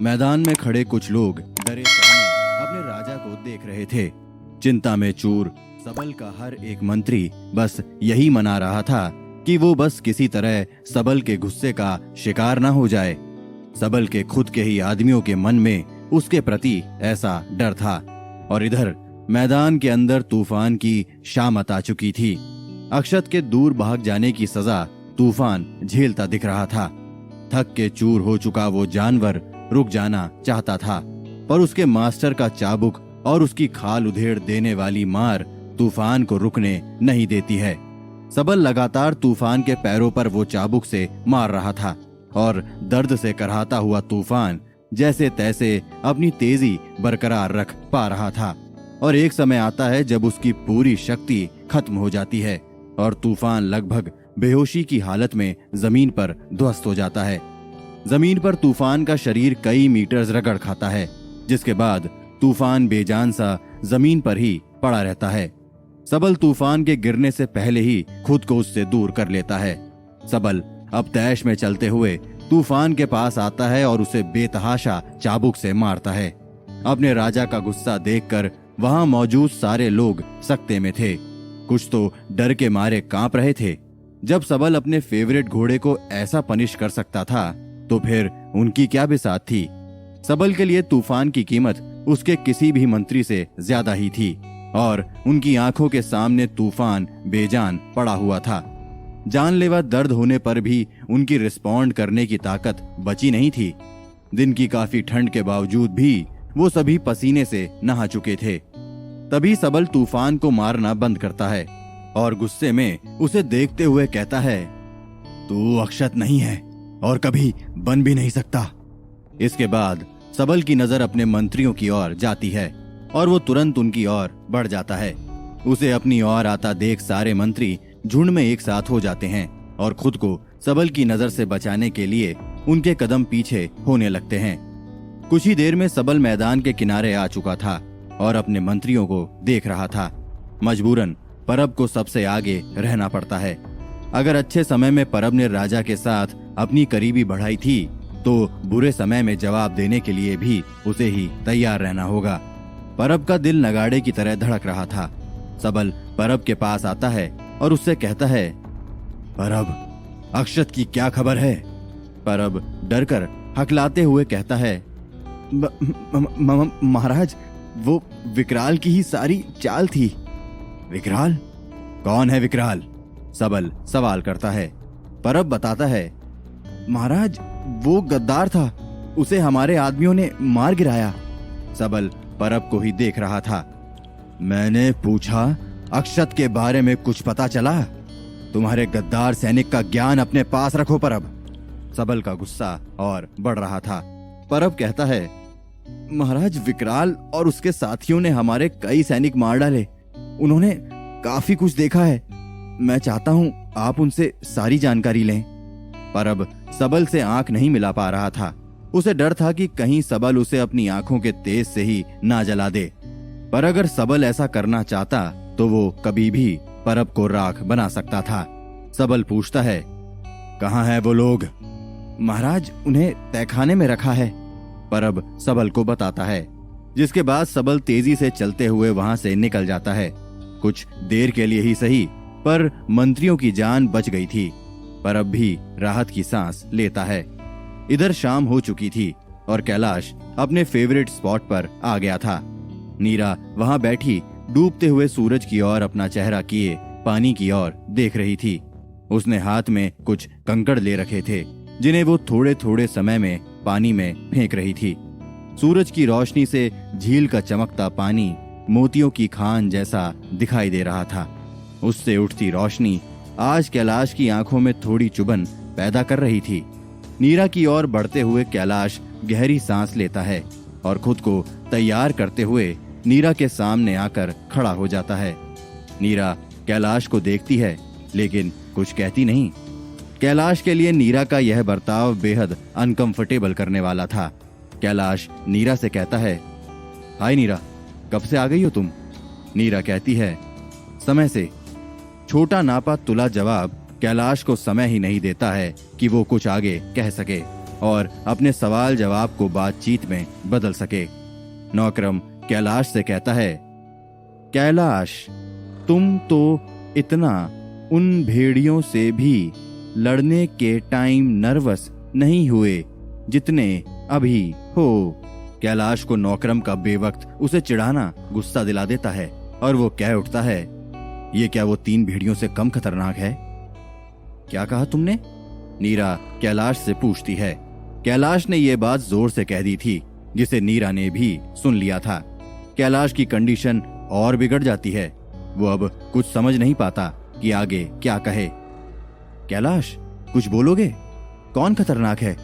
मैदान में खड़े कुछ लोग डरे सहमे अपने राजा को देख रहे थे। चिंता में चूर सबल का हर एक मंत्री बस यही मना रहा था कि वो बस किसी तरह सबल के गुस्से का शिकार ना हो जाए। सबल के खुद के ही आदमियों के मन में उसके प्रति ऐसा डर था। और इधर मैदान के अंदर तूफान की शामत आ चुकी थी। अक्षत के दूर भाग जाने की सजा तूफान झेलता दिख रहा था। थक के चूर हो चुका वो जानवर रुक जाना चाहता था, पर उसके मास्टर का चाबुक और उसकी खाल उधेड़ देने वाली मार तूफान को रुकने नहीं देती है। सबल लगातार तूफान के पैरों पर वो चाबुक से मार रहा था और दर्द से कराहता हुआ तूफान जैसे तैसे अपनी तेजी बरकरार रख पा रहा था। और एक समय आता है जब उसकी पूरी शक्ति खत्म हो जाती है और तूफान लगभग बेहोशी की हालत में जमीन पर ध्वस्त हो जाता है। जमीन पर तूफान का शरीर कई मीटर रगड़ खाता है, जिसके बाद तूफान बेजान सा जमीन पर ही पड़ा रहता है। सबल तूफान के गिरने से पहले ही खुद को उससे दूर कर लेता है। सबल अब तैश में चलते हुए तूफान के पास आता है और उसे बेतहाशा चाबुक से मारता है। अपने राजा का गुस्सा देखकर वहां मौजूद सारे लोग सकते में थे। कुछ तो डर के मारे कांप रहे थे। जब सबल अपने फेवरेट घोड़े को ऐसा पनिश कर सकता था तो फिर उनकी क्या बिसात थी। सबल के लिए तूफान की कीमत उसके किसी भी मंत्री से ज्यादा ही थी और उनकी आंखों के सामने तूफान बेजान पड़ा हुआ था। जानलेवा दर्द होने पर भी उनकी रिस्पॉन्ड करने की ताकत बची नहीं थी। दिन की काफी ठंड के बावजूद भी वो सभी पसीने से नहा चुके थे। तभी सबल तूफान को मारना बंद करता है और गुस्से में उसे देखते हुए कहता है, तू अक्षत नहीं है और कभी बन भी नहीं सकता। इसके बाद सबल की नजर अपने मंत्रियों की ओर जाती है और वो तुरंत उनकी ओर बढ़ जाता है। उसे अपनी ओर आता देख सारे मंत्री झुंड में एक साथ हो जाते हैं और खुद को सबल की नजर से बचाने के लिए उनके कदम पीछे होने लगते हैं। कुछ ही देर में सबल मैदान के किनारे आ चुका था और अपने मंत्रियों को देख रहा था। मजबूरन परब को सबसे आगे रहना पड़ता है। अगर अच्छे समय में परब ने राजा के साथ अपनी करीबी बढ़ाई थी तो बुरे समय में जवाब देने के लिए भी उसे ही तैयार रहना होगा। परब का दिल नगाड़े की तरह धड़क रहा था। सबल परब के पास आता है और उससे कहता है, परब, अक्षत की क्या खबर है? परब डरकर हकलाते हुए कहता है, महाराज, वो विकराल की ही सारी चाल थी। विकराल? कौन है विकराल? सबल सवाल करता है। परब बताता है, महाराज, वो गद्दार था, उसे हमारे आदमियों ने मार गिराया। सबल परब को ही देख रहा था। मैंने पूछा, अक्षत के बारे में कुछ पता चला? तुम्हारे गद्दार सैनिक का ज्ञान अपने पास रखो परब। सबल का गुस्सा और बढ़ रहा था। परब कहता है, महाराज, विकराल और उसके साथियों ने हमारे कई सैनिक मार डाले। उन्होंने काफी कुछ देखा है। मैं चाहता हूं आप उनसे सारी जानकारी लें। परब सबल से आंख नहीं मिला पा रहा था। उसे डर था कि कहीं सबल उसे अपनी आंखों के तेज से ही ना जला दे। पर अगर सबल ऐसा करना चाहता तो वो कभी भी परब को राख बना सकता था। सबल पूछता है, कहाँ है वो लोग? महाराज, उन्हें तहखाने में रखा है। परब सबल को बताता है, जिसके बाद सबल तेजी से चलते हुए वहां से निकल जाता है। कुछ देर के लिए ही सही, पर मंत्रियों की जान बच गई थी। परब भी राहत की सांस लेता है। इधर शाम हो चुकी थी और कैलाश अपने फेवरेट स्पॉट पर आ गया था। नीरा वहां बैठी डूबते हुए सूरज की ओर अपना चेहरा किए पानी की ओर देख रही थी। उसने हाथ में कुछ कंकड़ ले रखे थे, जिन्हें वो थोड़े थोड़े समय में पानी में फेंक रही थी। सूरज की रोशनी से झील का चमकता पानी मोतियों की खान जैसा दिखाई दे रहा था। उससे उठती रोशनी आज कैलाश की आंखों में थोड़ी चुभन पैदा कर रही थी। नीरा की ओर बढ़ते हुए कैलाश गहरी सांस लेता है और खुद को तैयार करते हुए नीरा के सामने आकर खड़ा हो जाता है। नीरा कैलाश को देखती है लेकिन कुछ कहती नहीं। कैलाश के लिए नीरा का यह बर्ताव बेहद अनकंफर्टेबल करने वाला था। कैलाश नीरा से कहता है, हाय नीरा, कब से आ गई हो तुम? नीरा कहती है, समय से। छोटा नापा तुला जवाब कैलाश को समय ही नहीं देता है कि वो कुछ आगे कह सके। और अपने सवाल जवाब को बातचीत में बदल सके। नौकरम कैलाश से कहता है, कैलाश, तुम तो इतना उन भेड़ियों से भी लड़ने के टाइम नर्वस नहीं हुए जितने अभी हो। कैलाश को नौकरम का बेवक्त उसे चिढ़ाना गुस्सा दिला देता है और वो कह उठता है, ये क्या वो 3 भेड़ियों से कम खतरनाक है? क्या कहा तुमने? नीरा कैलाश से पूछती है। कैलाश ने ये बात जोर से कह दी थी जिसे नीरा ने भी सुन लिया था। कैलाश की कंडीशन और बिगड़ जाती है। वो अब कुछ समझ नहीं पाता कि आगे क्या कहे। कैलाश, कुछ बोलोगे? कौन खतरनाक है?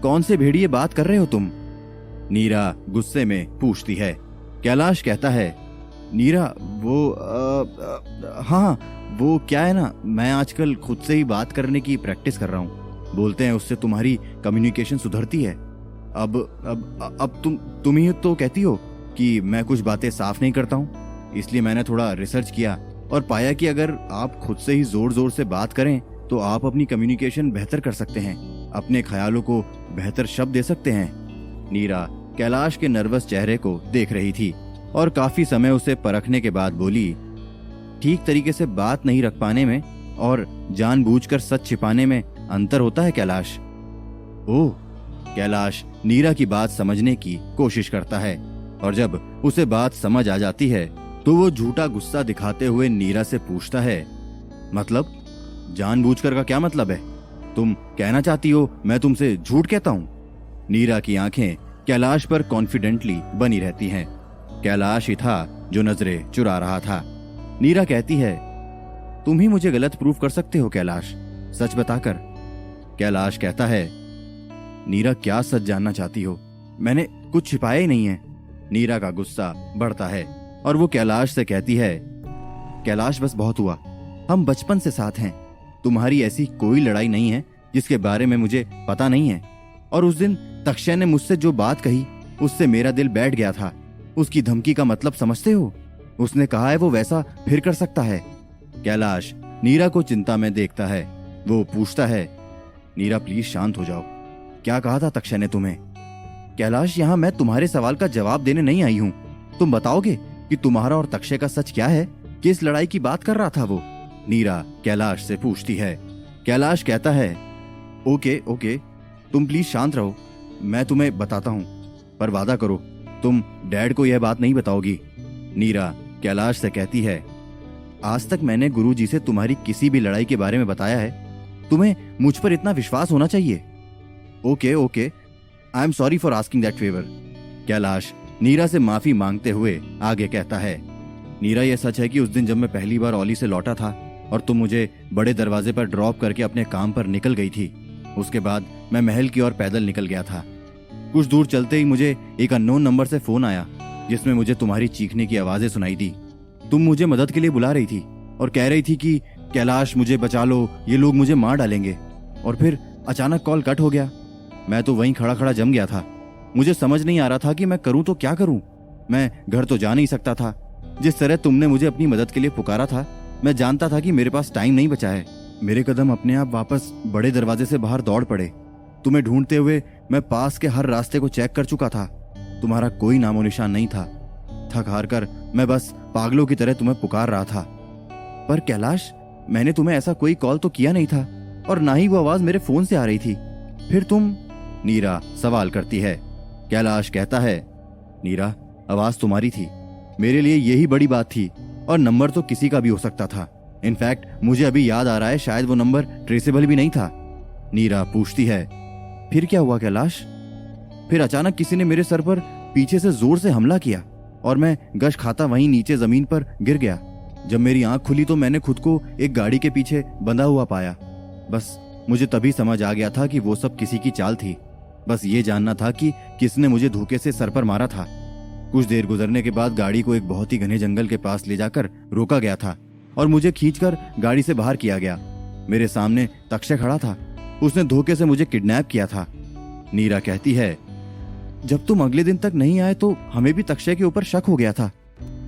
कौन से भेड़िए बात कर रहे हो तुम? नीरा गुस्से में पूछती है। कैलाश कहता है, नीरा हाँ, वो क्या है ना, मैं आजकल खुद से ही बात करने की प्रैक्टिस कर रहा हूँ। बोलते हैं उससे तुम्हारी कम्युनिकेशन सुधरती है। अब तुम ही तो कहती हो कि मैं कुछ बातें साफ नहीं करता हूँ, इसलिए मैंने थोड़ा रिसर्च किया और पाया कि अगर आप खुद से ही जोर जोर से बात करें तो आप अपनी कम्युनिकेशन बेहतर कर सकते हैं, अपने ख्यालों को बेहतर शब्द दे सकते हैं। नीरा कैलाश के नर्वस चेहरे को देख रही थी और काफी समय उसे परखने के बाद बोली, ठीक तरीके से बात नहीं रख पाने में और जानबूझकर सच छिपाने में अंतर होता है कैलाश। ओह। कैलाश नीरा की बात समझने की कोशिश करता है और जब उसे बात समझ आ जाती है तो वो झूठा गुस्सा दिखाते हुए नीरा से पूछता है, मतलब जानबूझकर का क्या मतलब है? तुम कहना चाहती हो मैं तुमसे झूठ कहता हूँ? नीरा की आंखें कैलाश पर कॉन्फिडेंटली बनी रहती हैं। कैलाश ही था जो नजरें चुरा रहा था। नीरा कहती है, तुम ही मुझे गलत प्रूफ कर सकते हो कैलाश, सच बताकर। कैलाश कहता है, नीरा क्या सच जानना चाहती हो? मैंने कुछ छिपाया ही नहीं है। नीरा का गुस्सा बढ़ता है और वो कैलाश से कहती है, कैलाश बस बहुत हुआ, हम बचपन से साथ हैं। तुम्हारी ऐसी कोई लड़ाई नहीं है जिसके बारे में मुझे पता नहीं है। और उस दिन तक्षय ने मुझसे जो बात कही उससे मेरा दिल बैठ गया था। उसकी धमकी का मतलब समझते हो? उसने कहा है वो वैसा फिर कर सकता है। कैलाश नीरा को चिंता में देखता है। वो पूछता है, नीरा प्लीज शांत हो जाओ, क्या कहा था तक्षय ने तुम्हें? कैलाश, यहाँ मैं तुम्हारे सवाल का जवाब देने नहीं आई हूँ। तुम बताओगे कि तुम्हारा और तक्षय का सच क्या है? किस लड़ाई की बात कर रहा था वो? नीरा कैलाश से पूछती है। कैलाश कहता है, ओके, तुम प्लीज शांत रहो, मैं तुम्हें बताता हूँ, पर वादा करो तुम डैड को यह बात नहीं बताओगी। नीरा कैलाश से कहती है, आज तक मैंने गुरुजी से तुम्हारी किसी भी लड़ाई के बारे में बताया है? तुम्हें मुझ पर इतना विश्वास होना चाहिए। Okay, I am sorry for asking that favour. Kailash Neera से माफी मांगते हुए आगे कहता है, नीरा, यह सच है कि उस दिन जब मैं पहली बार ओली से लौटा था और तुम मुझे बड़े दरवाजे पर ड्रॉप करके अपने काम पर निकल गई थी, उसके बाद मैं महल की ओर पैदल निकल गया था। कुछ दूर चलते ही मुझे एक अननोन नंबर से फोन आया जिसमें मुझे तुम्हारी चीखने की आवाजें सुनाई दी। तुम मुझे मदद के लिए बुला रही थी और कह रही थी कि कैलाश मुझे बचा लो, ये लोग मुझे मार डालेंगे। और फिर अचानक कॉल कट हो गया। मैं तो वहीं खड़ा खड़ा जम गया था। मुझे समझ नहीं आ रहा था कि मैं करूं तो क्या करूं। मैं घर तो जा नहीं सकता था। जिस तरह तुमने मुझे अपनी मदद के लिए पुकारा था, मैं जानता था कि मेरे पास टाइम नहीं बचा है। मेरे कदम अपने आप वापस बड़े दरवाजे से बाहर दौड़ पड़े। तुम्हें ढूंढते हुए मैं पास के हर रास्ते को चेक कर चुका था। तुम्हारा कोई नामो निशान नहीं था। थक हार कर मैं बस पागलों की तरह तुम्हें पुकार रहा था। पर कैलाश, मैंने तुम्हें ऐसा कोई कॉल तो किया नहीं था और ना ही वो आवाज मेरे फोन से आ रही थी। फिर तुम? नीरा सवाल करती है। कैलाश कहता है, नीरा, आवाज तुम्हारी थी, मेरे लिए यही बड़ी बात थी। और नंबर तो किसी का भी हो सकता था। इनफैक्ट मुझे अभी याद आ रहा है, शायद वो नंबर ट्रेसेबल भी नहीं था। नीरा पूछती है, फिर क्या हुआ कैलाश? फिर अचानक किसी ने मेरे सर पर पीछे से जोर से हमला किया और मैं गश खाता वहीं नीचे जमीन पर गिर गया। जब मेरी आंख खुली तो मैंने खुद को एक गाड़ी के पीछे बंधा हुआ पाया। बस मुझे तभी समझ आ गया था कि वो सब किसी की चाल थी। बस ये जानना था कि किसने मुझे धोखे से सर पर मारा था। कुछ देर गुजरने के बाद गाड़ी को एक बहुत ही घने जंगल के पास ले जाकर रोका गया था और मुझे खींचकर गाड़ी से बाहर किया गया। मेरे सामने तक्षय खड़ा था। उसने धोखे से मुझे किडनैप किया था। नीरा कहती है, जब तुम अगले दिन तक नहीं आए तो हमें भी तक्षय के ऊपर शक हो गया था।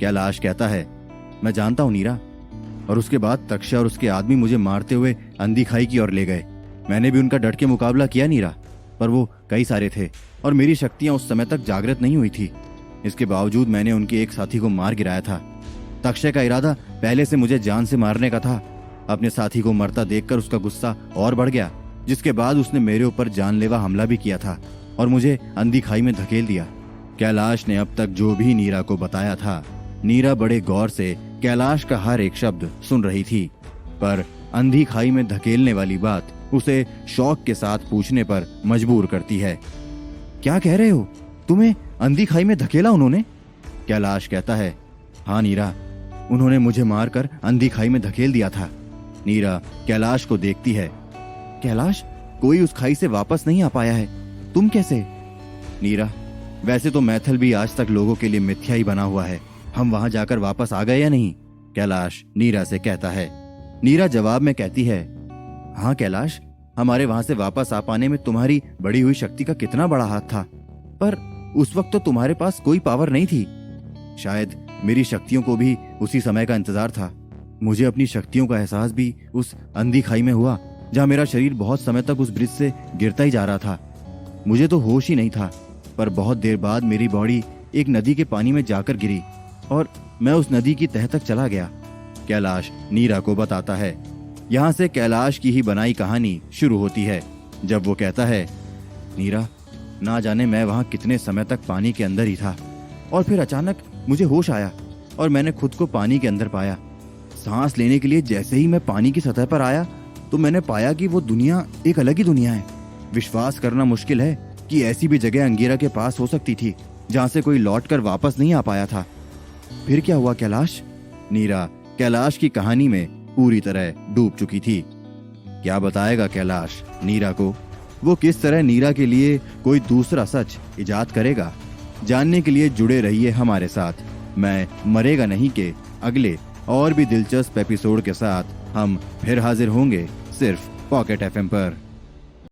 कैलाश कहता है, मैं जानता हूं नीरा। और उसके बाद तक्षय और उसके आदमी मुझे मारते हुए अंधी खाई की ओर ले गए। मैंने भी उनका डट के मुकाबला किया नीरा। पर वो कई सारे थे और मेरी शक्तियां उस समय तक जागृत नहीं हुई थी। इसके बावजूद मैंने उनके एक साथी को मार गिराया था। तक्षय का इरादा पहले से मुझे जान से मारने का था। अपने साथी को मरता देखकर उसका गुस्सा और बढ़ गया, जिसके बाद उसने मेरे ऊपर जानलेवा हमला भी किया था और मुझे अंधी खाई में धकेल दिया। कैलाश ने अब तक जो भी नीरा को बताया था, नीरा बड़े गौर से कैलाश का हर एक शब्द सुन रही थी, पर अंधी खाई में धकेलने वाली बात उसे शौक के साथ पूछने पर मजबूर करती है। क्या कह रहे हो? तुम्हें अंधी खाई में धकेला उन्होंने? कैलाश कहता है, हाँ नीरा, उन्होंने मुझे मारकर अंधी खाई में धकेल दिया था। नीरा कैलाश को देखती है। कैलाश, कोई उस खाई से वापस नहीं आ पाया है, तुम कैसे? नीरा, वैसे तो मैथल भी आज तक लोगों के लिए मिथ्या ही बना हुआ है। हम वहां जाकर वापस आ गए या नहीं? कैलाश नीरा से कहता है। नीरा जवाब में कहती है, हाँ कैलाश, हमारे वहां से वापस आ पाने में तुम्हारी बड़ी हुई शक्ति का कितना बड़ा हाथ था, पर उस वक्त तो तुम्हारे पास कोई पावर नहीं थी। शायद मेरी शक्तियों को भी उसी समय का इंतजार था। मुझे अपनी शक्तियों का एहसास भी उस अंधी खाई में हुआ, जहां मेरा शरीर बहुत समय तक उस ब्रिज से गिरता ही जा रहा था। मुझे तो होश ही नहीं था, पर बहुत देर बाद मेरी बॉडी एक नदी के पानी में जाकर गिरी और मैं उस नदी की तह तक चला गया। कैलाश नीरा को बताता है। यहाँ से कैलाश की ही बनाई कहानी शुरू होती है, जब वो कहता है, नीरा, ना जाने मैं वहां कितने समय तक पानी के अंदर ही था और फिर अचानक मुझे होश आया और मैंने खुद को पानी के अंदर पाया। सांस लेने के लिए जैसे ही मैं पानी की सतह पर आया तो मैंने पाया कि वो दुनिया एक अलग ही दुनिया है। विश्वास करना मुश्किल है कि ऐसी भी जगह अंगिरा के पास हो सकती थी जहां से कोई लौटकर वापस नहीं आ पाया था। फिर क्या हुआ कैलाश? नीरा कैलाश की कहानी में पूरी तरह डूब चुकी थी। क्या बताएगा कैलाश नीरा को? वो किस तरह नीरा के लिए कोई दूसरा सच इजाद करेगा? जानने के लिए जुड़े रहिए हमारे साथ। मैं मरेगा नहीं के अगले और भी दिलचस्प एपिसोड के साथ हम फिर हाजिर होंगे, सिर्फ पॉकेट एफएम पर।